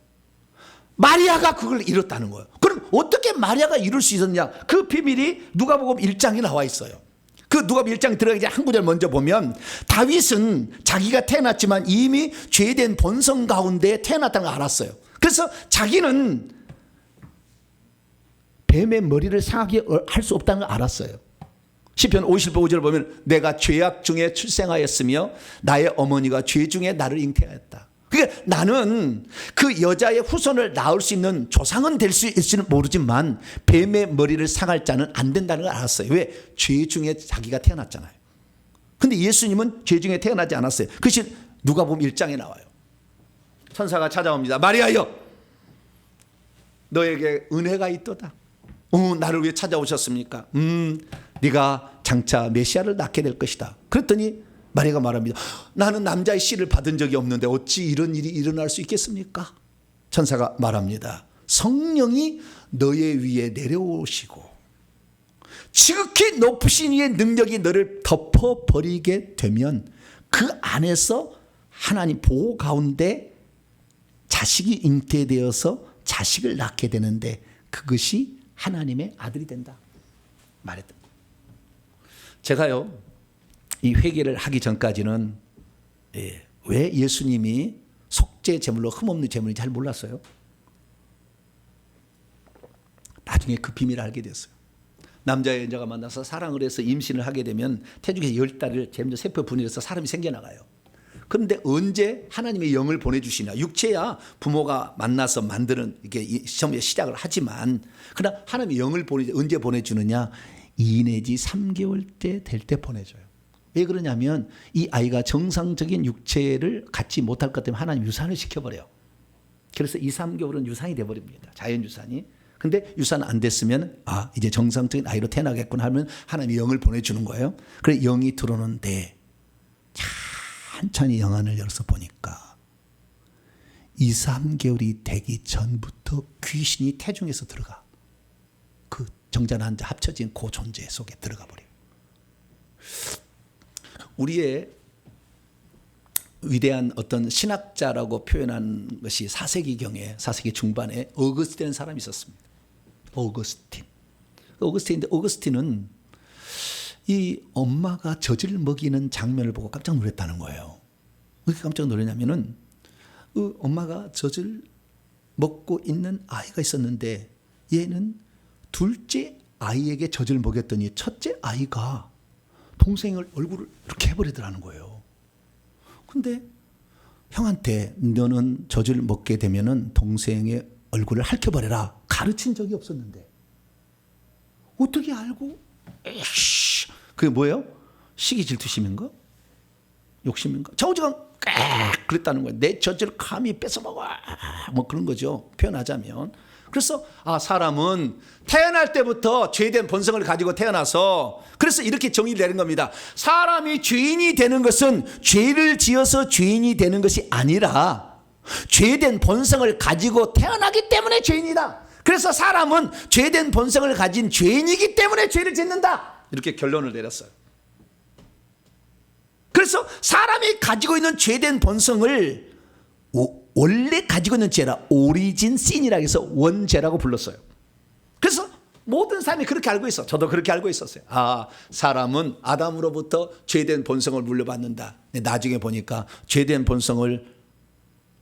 S1: 마리아가 그걸 이뤘다는 거예요. 그럼 어떻게 마리아가 이룰 수 있었냐? 그 비밀이 누가복음 1장에 나와 있어요. 그 누가복음 1장 들어가기 전에 한 구절 먼저 보면 다윗은 자기가 태어났지만 이미 죄된 본성 가운데 태어났다는 걸 알았어요. 그래서 자기는 뱀의 머리를 상하게 할 수 없다는 걸 알았어요. 시편 50편 5절 보면 내가 죄악 중에 출생하였으며 나의 어머니가 죄 중에 나를 잉태하였다. 그러니까 나는 그 여자의 후손을 낳을 수 있는 조상은 될 수 있을지는 모르지만 뱀의 머리를 상할 자는 안 된다는 걸 알았어요. 왜? 죄 중에 자기가 태어났잖아요. 근데 예수님은 죄 중에 태어나지 않았어요. 그것이 누가복음 1장에 나와요. 천사가 찾아옵니다. 마리아여, 너에게 은혜가 있도다. 나를 왜 찾아오셨습니까? 네가 장차 메시아를 낳게 될 것이다. 그랬더니 마리아가 말합니다. 나는 남자의 씨를 받은 적이 없는데 어찌 이런 일이 일어날 수 있겠습니까? 천사가 말합니다. 성령이 너의 위에 내려오시고 지극히 높으신 이의 능력이 너를 덮어버리게 되면 그 안에서 하나님 보호 가운데 자식이 잉태되어서 자식을 낳게 되는데 그것이 하나님의 아들이 된다 말했다. 제가요, 이 회개를 하기 전까지는 왜 예수님이 속죄 제물로 흠없는 제물인지 잘 몰랐어요. 나중에 그 비밀을 알게 됐어요. 남자와 여자가 만나서 사랑을 해서 임신을 하게 되면 태중에서 10달을 점점 세포 분열해서 사람이 생겨나가요. 그런데 언제 하나님의 영을 보내주시냐. 육체야 부모가 만나서 만드는 이게 시작을 하지만 그러나 하나님의 영을 언제 보내주느냐. 2 내지 3개월 때 될 때 보내줘요. 왜 그러냐면 이 아이가 정상적인 육체를 갖지 못할 것 때문에 하나님 유산을 시켜버려요. 그래서 2, 3개월은 유산이 돼버립니다. 자연유산이. 근데 유산 안 됐으면 이제 정상적인 아이로 태어나겠구나 하면 하나님이 영을 보내주는 거예요. 그래서 영이 들어오는데 천천히 영안을 열어서 보니까 2, 3개월이 되기 전부터 귀신이 태중에서 들어가. 그 정자나 한자 합쳐진 그 존재 속에 들어가 버려요. 우리의 위대한 어떤 신학자라고 표현한 것이 4세기경에 4세기 중반에 어거스틴이라는 사람이 있었습니다. 어거스틴은 이 엄마가 젖을 먹이는 장면을 보고 깜짝 놀랐다는 거예요. 왜 깜짝 놀랐냐면은 엄마가 젖을 먹고 있는 아이가 있었는데 얘는 둘째 아이에게 젖을 먹였더니 첫째 아이가 동생을 얼굴을 이렇게 해버리더라는 거예요. 근데 형한테 너는 젖을 먹게 되면은 동생의 얼굴을 핥혀버려라 가르친 적이 없었는데 어떻게 알고? 에이씨, 그게 뭐예요? 시기 질투심인가? 욕심인가? 좌우지간 그랬다는 거예요. 내 젖을 감히 뺏어먹어. 뭐 그런 거죠. 표현하자면. 그래서 사람은 태어날 때부터 죄된 본성을 가지고 태어나서 그래서 이렇게 정의를 내는 겁니다. 사람이 죄인이 되는 것은 죄를 지어서 죄인이 되는 것이 아니라 죄된 본성을 가지고 태어나기 때문에 죄인이다. 그래서 사람은 죄된 본성을 가진 죄인이기 때문에 죄를 짓는다. 이렇게 결론을 내렸어요. 그래서 사람이 가지고 있는 죄된 본성을 원래 가지고 있는 죄라 오리진 신이라고 해서 원죄라고 불렀어요. 그래서 모든 사람이 그렇게 알고 있어. 저도 그렇게 알고 있었어요. 사람은 아담으로부터 죄된 본성을 물려받는다. 나중에 보니까 죄된 본성을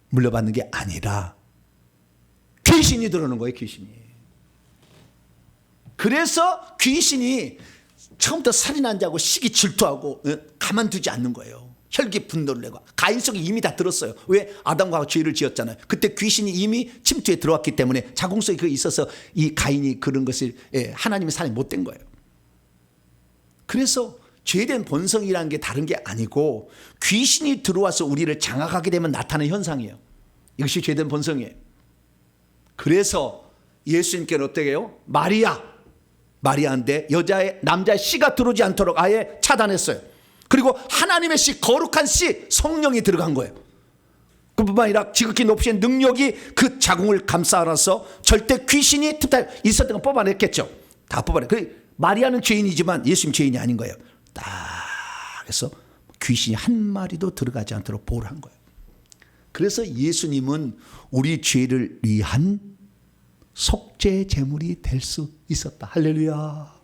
S1: 물려받는 게 아니라 귀신이 들어오는 거예요. 귀신이. 그래서 귀신이 처음부터 살인한 자고 시기 질투하고 가만두지 않는 거예요. 혈기 분노를 내고 가인 속에 이미 다 들었어요. 왜? 아담과 죄를 지었잖아요. 그때 귀신이 이미 침투에 들어왔기 때문에 자궁 속에 그게 있어서 이 가인이 그런 것을 하나님의 사람이 못된 거예요. 그래서 죄된 본성이라는 게 다른 게 아니고 귀신이 들어와서 우리를 장악하게 되면 나타나는 현상이에요. 이것이 죄된 본성이에요. 그래서 예수님께는 어떻게 해요? 마리아인데 남자의 씨가 들어오지 않도록 아예 차단했어요. 그리고 하나님의 씨, 거룩한 씨, 성령이 들어간 거예요. 그뿐만 아니라 지극히 높으신 능력이 그 자궁을 감싸 안아서 절대 귀신이 있었던 거 뽑아냈겠죠. 다 뽑아내. 마리아는 죄인이지만 예수님 죄인이 아닌 거예요. 딱 해서 귀신이 한 마리도 들어가지 않도록 보호를 한 거예요. 그래서 예수님은 우리 죄를 위한 속죄 제물이 될 수 있었다. 할렐루야.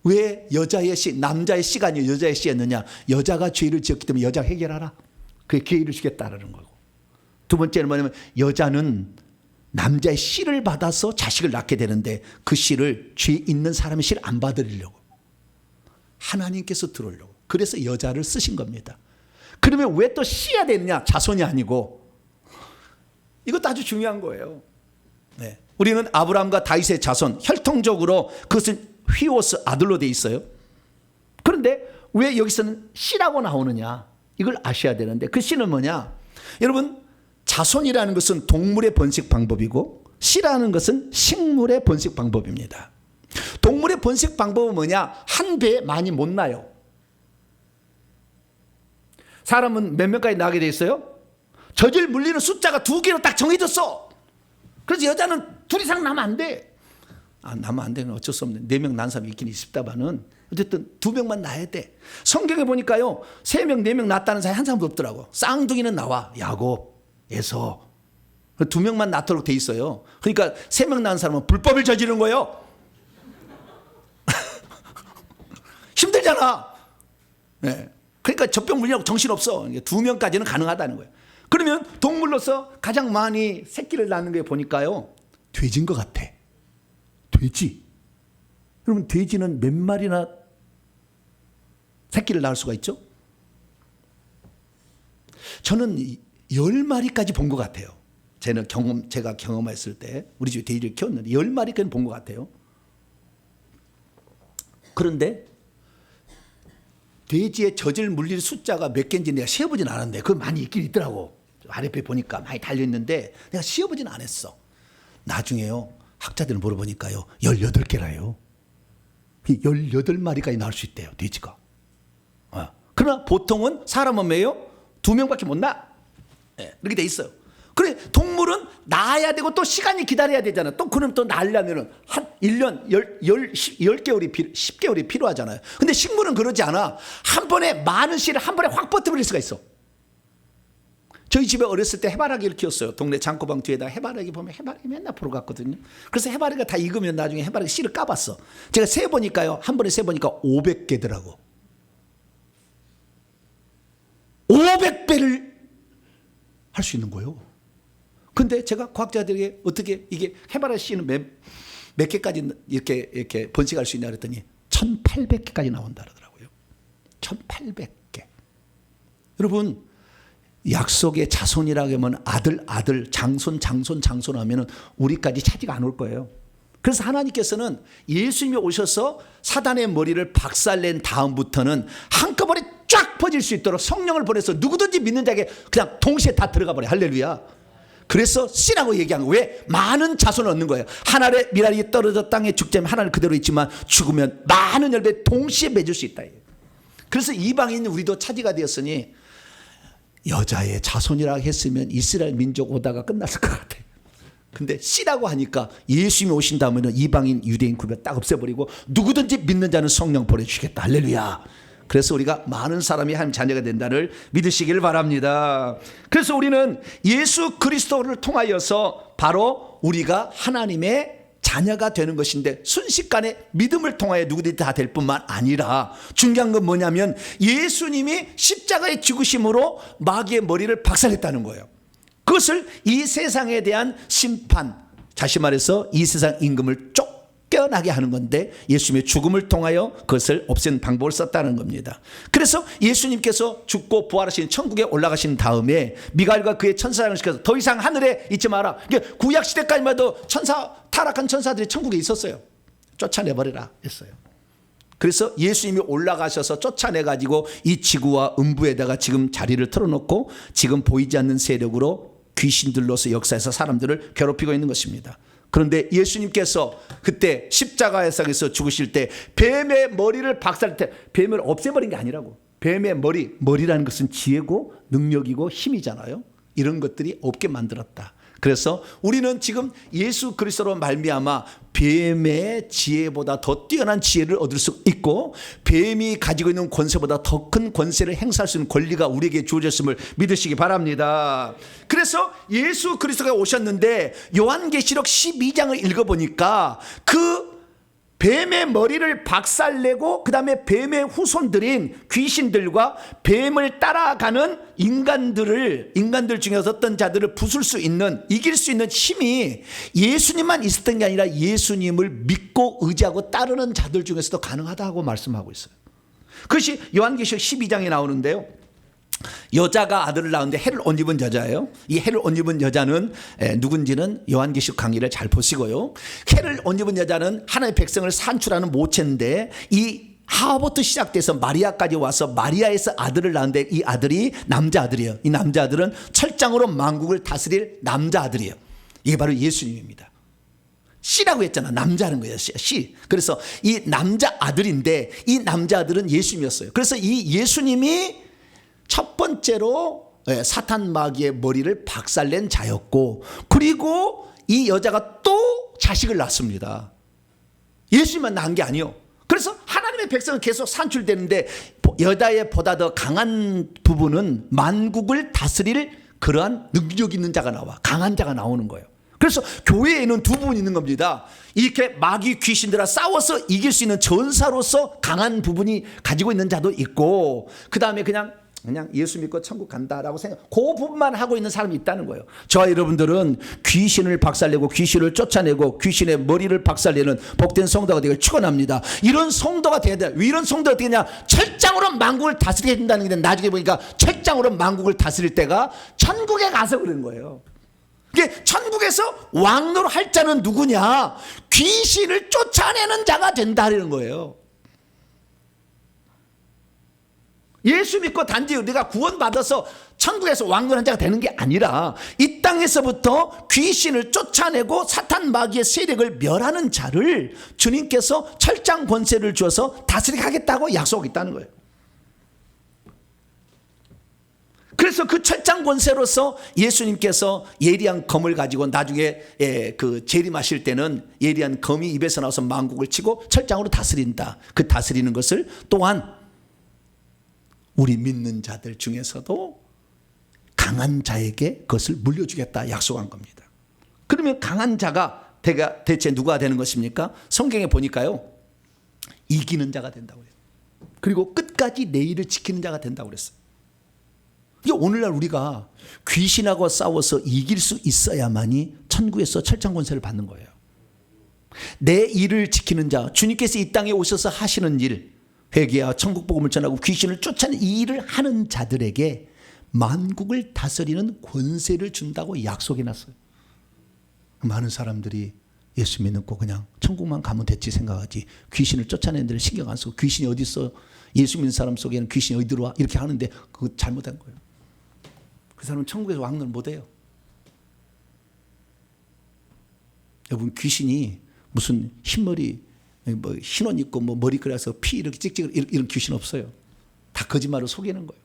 S1: 왜 여자의 씨, 남자의 씨가 아니라 여자의 씨였느냐? 여자가 죄를 지었기 때문에 여자가 해결하라. 그게 기회를 주겠다라는 거고. 두 번째는 뭐냐면 여자는 남자의 씨를 받아서 자식을 낳게 되는데 그 씨를 죄 있는 사람의 씨를 안 받으려고 하나님께서 들어오려고. 그래서 여자를 쓰신 겁니다. 그러면 왜 또 씨야 되느냐? 자손이 아니고. 이것도 아주 중요한 거예요. 네. 우리는 아브라함과 다윗의 자손, 혈통적으로 그것은 휘오스 아들로 돼 있어요. 그런데 왜 여기서는 씨라고 나오느냐? 이걸 아셔야 되는데 그 씨는 뭐냐? 여러분, 자손이라는 것은 동물의 번식 방법이고 씨라는 것은 식물의 번식 방법입니다. 동물의 번식 방법은 뭐냐? 한 배에 많이 못 나요. 사람은 몇 명까지 나게 돼 있어요? 젖을 물리는 숫자가 2개로 딱 정해졌어. 그래서 여자는 2 이상 나면 안 돼. 나면 안 되는 어쩔 수 없네. 4명 난 사람이 있긴 있습니다만은 어쨌든 2명만 낳아야 돼. 성경에 보니까요 3명 4명 낳았다는 사람이 한 사람도 없더라고. 쌍둥이는 나와. 야곱, 에서 2명만 낳도록 돼 있어요. 그러니까 3명 낳은 사람은 불법을 저지른 거예요. 힘들잖아. 네. 그러니까 젖병 물리라고 정신없어. 2명까지는 가능하다는 거예요. 그러면 동물로서 가장 많이 새끼를 낳는 게 보니까요 돼지인 것 같아. 돼지. 여러분 돼지는 몇 마리나 새끼를 낳을 수가 있죠? 저는 10마리까지 본 것 같아요. 제가 경험했을 때 우리 집에 돼지를 키웠는데 10마리까지 본 것 같아요. 그런데 돼지의 젖을 물릴 숫자가 몇 개인지 내가 세어보진 않았는데 그거 많이 있긴 있더라고. 아랫배 보니까 많이 달려있는데 내가 세어보진 않았어. 나중에요 학자들 물어보니까요 18개라요. 18마리까지 낳을 수 있대요 돼지가. 그러나 보통은 사람은 왜요? 2명밖에 못 낳아. 네, 이렇게 돼 있어요. 그래, 동물은 낳아야 되고 또 시간이 기다려야 되잖아. 또 그럼 또 낳으려면은 한 1년, 10개월이 필요하잖아요. 근데 식물은 그러지 않아. 한 번에 많은 씨를 한 번에 확 뻗어버릴 수가 있어. 저희 집에 어렸을 때 해바라기를 키웠어요. 동네 장고방 뒤에다 해바라기 보면 해바라기 맨날 보러 갔거든요. 그래서 해바라기가 다 익으면 나중에 해바라기 씨를 까봤어. 제가 세보니까요, 한 번에 세보니까 500개더라고. 500배를 할 수 있는 거예요. 근데 제가 과학자들에게 어떻게 이게 해바라기 씨는 몇 개까지 이렇게 번식할 수 있냐 그랬더니 1800개까지 나온다 그러더라고요. 1800개. 여러분, 약속의 자손이라고 하면 아들, 장손 하면은 우리까지 차지가 안 올 거예요. 그래서 하나님께서는 예수님이 오셔서 사단의 머리를 박살낸 다음부터는 한꺼번에 쫙 퍼질 수 있도록 성령을 보내서 누구든지 믿는 자에게 그냥 동시에 다 들어가 버려. 할렐루야. 그래서 씨라고 얘기한 거예요. 왜? 많은 자손을 얻는 거예요. 한 알의 미랄이 떨어져 땅에 죽자면 한 알 그대로 있지만 죽으면 많은 열매 동시에 맺을 수 있다. 그래서 이방인 우리도 차지가 되었으니 여자의 자손이라고 했으면 이스라엘 민족 오다가 끝났을 것 같아. 근데 씨라고 하니까 예수님이 오신다면 이방인 유대인 구별 딱 없애버리고 누구든지 믿는 자는 성령 보내주시겠다. 할렐루야. 그래서 우리가 많은 사람이 하나님 자녀가 된다를 믿으시길 바랍니다. 그래서 우리는 예수 그리스도를 통하여서 바로 우리가 하나님의 자녀가 되는 것인데, 순식간에 믿음을 통하여 누구든지 다 될 뿐만 아니라 중요한 건 뭐냐면 예수님이 십자가의 죽으심으로 마귀의 머리를 박살냈다는 거예요. 그것을 이 세상에 대한 심판, 다시 말해서 이 세상 임금을 쫓겨나게 하는 건데 예수님의 죽음을 통하여 그것을 없앤 방법을 썼다는 겁니다. 그래서 예수님께서 죽고 부활하신 천국에 올라가신 다음에 미가엘과 그의 천사장을 시켜서 더 이상 하늘에 있지 마라. 구약 시대까지만 해도 타락한 천사들이 천국에 있었어요. 쫓아내버리라 했어요. 그래서 예수님이 올라가셔서 쫓아내가지고 이 지구와 음부에다가 지금 자리를 틀어놓고 지금 보이지 않는 세력으로 귀신들로서 역사에서 사람들을 괴롭히고 있는 것입니다. 그런데 예수님께서 그때 십자가에서 죽으실 때 뱀의 머리를 박살낼 때 뱀을 없애버린 게 아니라고. 뱀의 머리라는 것은 지혜고 능력이고 힘이잖아요. 이런 것들이 없게 만들었다. 그래서 우리는 지금 예수 그리스도로 말미암아 뱀의 지혜보다 더 뛰어난 지혜를 얻을 수 있고 뱀이 가지고 있는 권세보다 더 큰 권세를 행사할 수 있는 권리가 우리에게 주어졌음을 믿으시기 바랍니다. 그래서 예수 그리스도가 오셨는데 요한계시록 12장을 읽어보니까 그 뱀의 머리를 박살내고 그 다음에 뱀의 후손들인 귀신들과 뱀을 따라가는 인간들 중에서 어떤 자들을 부술 수 있는, 이길 수 있는 힘이 예수님만 있었던 게 아니라 예수님을 믿고 의지하고 따르는 자들 중에서도 가능하다고 말씀하고 있어요. 그것이 요한계시록 12장에 나오는데요. 여자가 아들을 낳았는데 해를 옷 입은 여자예요. 이 해를 옷 입은 여자는 누군지는 요한계시록 강의를 잘 보시고요. 해를 옷 입은 여자는 하나님의 백성을 산출하는 모체인데 이 하와부터 시작돼서 마리아까지 와서 마리아에서 아들을 낳았는데 이 아들이 남자 아들이에요. 이 남자 아들은 철장으로 만국을 다스릴 남자 아들이에요. 이게 바로 예수님입니다. 씨라고 했잖아. 남자는 거예요. 씨. 그래서 이 남자 아들인데 이 남자 아들은 예수님이었어요. 그래서 이 예수님이 첫 번째로 사탄 마귀의 머리를 박살낸 자였고, 그리고 이 여자가 또 자식을 낳습니다. 예수님만 낳은 게 아니요. 그래서 하나님의 백성은 계속 산출되는데 여자의 보다 더 강한 부분은 만국을 다스릴 그러한 능력 있는 자가 나와. 강한 자가 나오는 거예요. 그래서 교회에는 두 부분이 있는 겁니다. 이렇게 마귀 귀신들과 싸워서 이길 수 있는 전사로서 강한 부분이 가지고 있는 자도 있고, 그 다음에 그냥 예수 믿고 천국 간다라고 생각, 그 부분만 하고 있는 사람이 있다는 거예요. 저와 여러분들은 귀신을 박살내고 귀신을 쫓아내고 귀신의 머리를 박살내는 복된 성도가 되길 축원합니다. 이런 성도가 돼야 돼. 왜 이런 성도가 되느냐? 철장으로 만국을 다스리게 된다는 게, 나중에 보니까 철장으로 만국을 다스릴 때가 천국에 가서 그런 거예요. 이게 천국에서 왕노로 할 자는 누구냐? 귀신을 쫓아내는 자가 된다는 거예요. 예수 믿고 단지 우리가 구원받아서 천국에서 왕노하는 자가 되는 게 아니라 이 땅에서부터 귀신을 쫓아내고 사탄 마귀의 세력을 멸하는 자를 주님께서 철장 권세를 주어서 다스리게 하겠다고 약속하고 있다는 거예요. 그래서 그 철장 권세로서 예수님께서 예리한 검을 가지고 나중에 그 재림하실 때는 예리한 검이 입에서 나와서 만국을 치고 철장으로 다스린다. 그 다스리는 것을 또한 우리 믿는 자들 중에서도 강한 자에게 그것을 물려주겠다 약속한 겁니다. 그러면 강한 자가 대체 누가 되는 것입니까? 성경에 보니까요, 이기는 자가 된다고 그래요. 그리고 끝까지 내 일을 지키는 자가 된다고 그랬어요. 오늘날 우리가 귀신하고 싸워서 이길 수 있어야만이 천국에서 철장 권세를 받는 거예요. 내 일을 지키는 자, 주님께서 이 땅에 오셔서 하시는 일, 회개와 천국 복음을 전하고 귀신을 쫓아내는 이 일을 하는 자들에게 만국을 다스리는 권세를 준다고 약속해 놨어요. 많은 사람들이 예수 믿고 그냥 천국만 가면 됐지 생각하지, 귀신을 쫓아내는 데를 신경 안 쓰고 귀신이 어디 있어, 예수 믿는 사람 속에는 귀신이 어디 들어와, 이렇게 하는데 그거 잘못한 거예요. 그 사람은 천국에서 왕래를 못해요. 여러분, 귀신이 무슨 흰머리, 뭐 흰옷 입고 뭐 머리 그려서 피 이렇게 찍찍 이런 귀신 없어요. 다 거짓말로 속이는 거예요.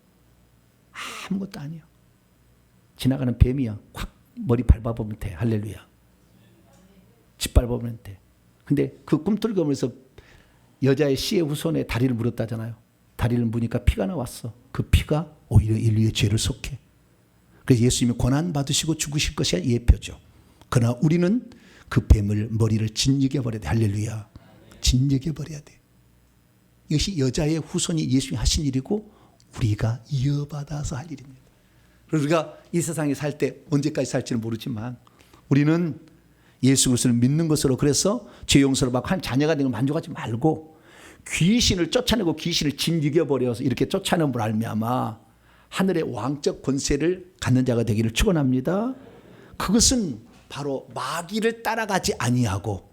S1: 아무것도 아니에요. 지나가는 뱀이야. 확 머리 밟아보면 돼. 할렐루야. 짓밟아보면 돼. 근데 그 꿈틀거리면서 여자의 씨의 후손에 다리를 물었다잖아요. 다리를 무니까 피가 나왔어. 그 피가 오히려 인류의 죄를 속해. 그래서 예수님이 고난 받으시고 죽으실 것이 예표죠. 그러나 우리는 그 뱀을 머리를 짓이겨 버려야 돼. 할렐루야. 짓이겨 버려야 돼. 이것이 여자의 후손이 예수님이 하신 일이고 우리가 이어받아서 할 일입니다. 그래서 우리가 이 세상에 살 때 언제까지 살지는 모르지만 우리는 예수 그리스도를 믿는 것으로, 그래서 죄 용서를 받고 한 자녀가 되는 걸 만족하지 말고 귀신을 쫓아내고 귀신을 짓이겨 버려서 이렇게 쫓아내므로 말미암아 하늘의 왕적 권세를 갖는 자가 되기를 축원합니다. 그것은 바로 마귀를 따라가지 아니하고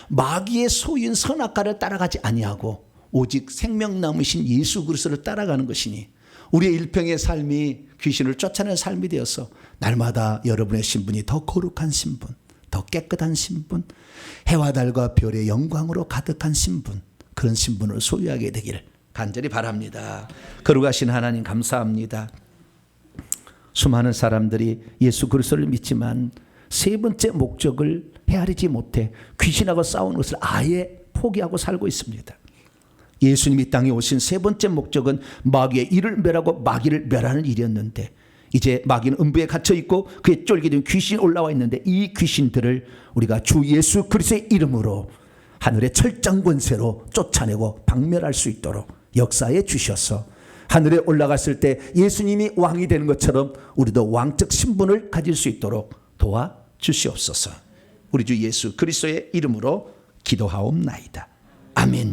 S1: 마귀의 소유인 선악과를 따라가지 아니하고 오직 생명 남으신 예수 그리스도를 따라가는 것이니 우리의 일평의 삶이 귀신을 쫓아내는 삶이 되어서 날마다 여러분의 신분이 더 거룩한 신분, 더 깨끗한 신분, 해와 달과 별의 영광으로 가득한 신분, 그런 신분을 소유하게 되기를 간절히 바랍니다. 거룩하신 하나님 감사합니다. 수많은 사람들이 예수 그리스도를 믿지만 세 번째 목적을 헤아리지 못해 귀신하고 싸우는 것을 아예 포기하고 살고 있습니다. 예수님이 땅에 오신 세 번째 목적은 마귀의 일을 멸하고 마귀를 멸하는 일이었는데 이제 마귀는 음부에 갇혀 있고 그의 쫄깃한 귀신이 올라와 있는데 이 귀신들을 우리가 주 예수 그리스도의 이름으로 하늘의 철장 권세로 쫓아내고 박멸할 수 있도록 역사해 주셔서 하늘에 올라갔을 때 예수님이 왕이 되는 것처럼 우리도 왕적 신분을 가질 수 있도록 도와주시옵소서. 우리 주 예수 그리스도의 이름으로 기도하옵나이다. 아멘.